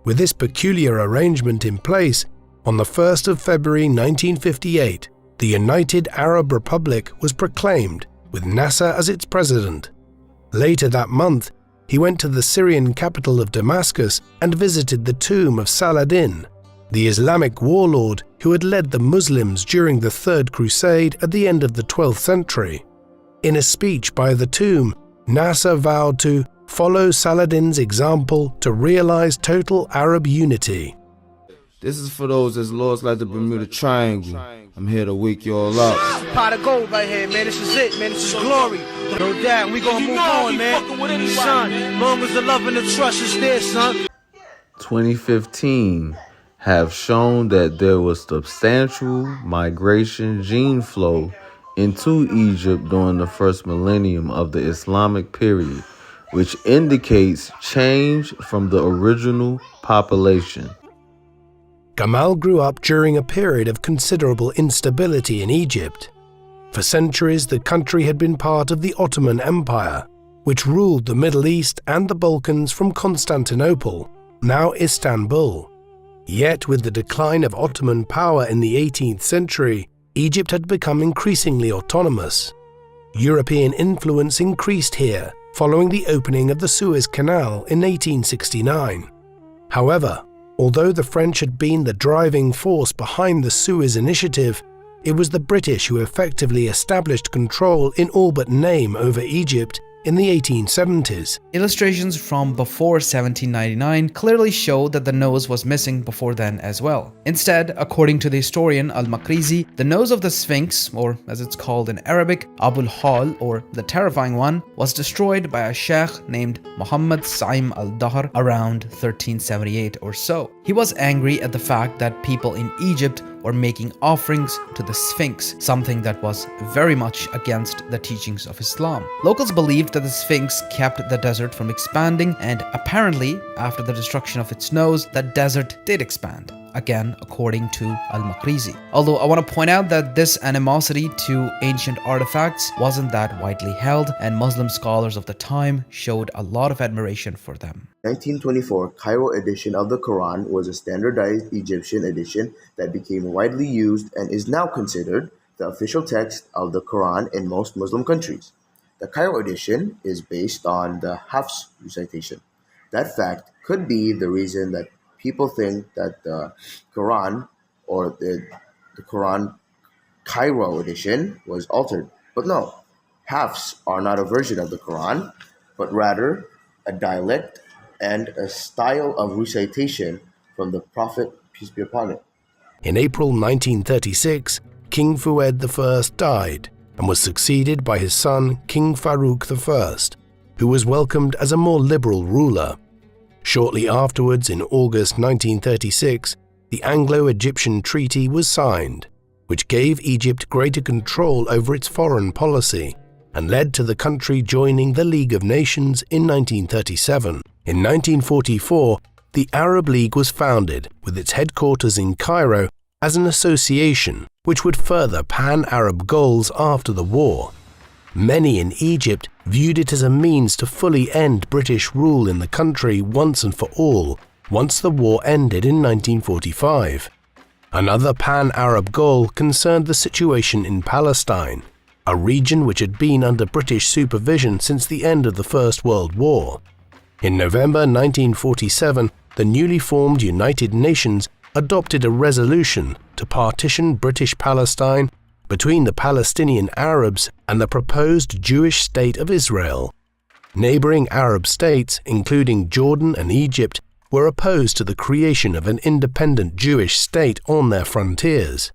With this peculiar arrangement in place, on the 1st of February 1958, the United Arab Republic was proclaimed, with Nasser as its president. Later that month, he went to the Syrian capital of Damascus and visited the tomb of Saladin, the Islamic warlord who had led the Muslims during the Third Crusade at the end of the 12th century. In a speech by the tomb, Nasser vowed to follow Saladin's example to realize total Arab unity. This is for those that's lost like the Bermuda Triangle. I'm here to wake you all up. Pot of gold right here, man. This is it, man. This is glory. No doubt. We gonna move on, man. Son, long as the love and the trust is there, son. 2015 have shown that there was substantial migration gene flow into Egypt during the first millennium of the Islamic period, which indicates change from the original population. Gamal grew up during a period of considerable instability in Egypt. For centuries, the country had been part of the Ottoman Empire, which ruled the Middle East and the Balkans from Constantinople, now Istanbul. Yet, with the decline of Ottoman power in the 18th century, Egypt had become increasingly autonomous. European influence increased here, following the opening of the Suez Canal in 1869. However, although the French had been the driving force behind the Suez Initiative, it was the British who effectively established control in all but name over Egypt in the 1870s. Illustrations from before 1799 clearly show that the nose was missing before then as well. Instead, according to the historian Al-Makrizi, the nose of the Sphinx, or as it's called in Arabic, Abul Hal, or the Terrifying One, was destroyed by a sheikh named Muhammad Sa'im al-Dahr around 1378 or so. He was angry at the fact that people in Egypt were making offerings to the Sphinx, something that was very much against the teachings of Islam. Locals believed that the Sphinx kept the desert from expanding, and apparently, after the destruction of its nose, the desert did expand. Again, according to Al-Makrizi. Although I want to point out that this animosity to ancient artifacts wasn't that widely held, and Muslim scholars of the time showed a lot of admiration for them. 1924 Cairo edition of the Quran was a standardized Egyptian edition that became widely used and is now considered the official text of the Quran in most Muslim countries. The Cairo edition is based on the Hafs recitation. That fact could be the reason that people think that the Quran or the Quran Cairo edition was altered. But no, Hafs are not a version of the Quran, but rather a dialect and a style of recitation from the Prophet, peace be upon him. In April 1936, King Fuad I died and was succeeded by his son King Farouk I, who was welcomed as a more liberal ruler. Shortly afterwards, in August 1936, the Anglo-Egyptian Treaty was signed, which gave Egypt greater control over its foreign policy and led to the country joining the League of Nations in 1937. In 1944, the Arab League was founded, with its headquarters in Cairo, as an association which would further pan-Arab goals after the war. Many in Egypt viewed it as a means to fully end British rule in the country once and for all, once the war ended in 1945. Another pan-Arab goal concerned the situation in Palestine, a region which had been under British supervision since the end of the First World War. In November 1947, the newly formed United Nations adopted a resolution to partition British Palestine between the Palestinian Arabs and the proposed Jewish state of Israel. Neighboring Arab states, including Jordan and Egypt, were opposed to the creation of an independent Jewish state on their frontiers.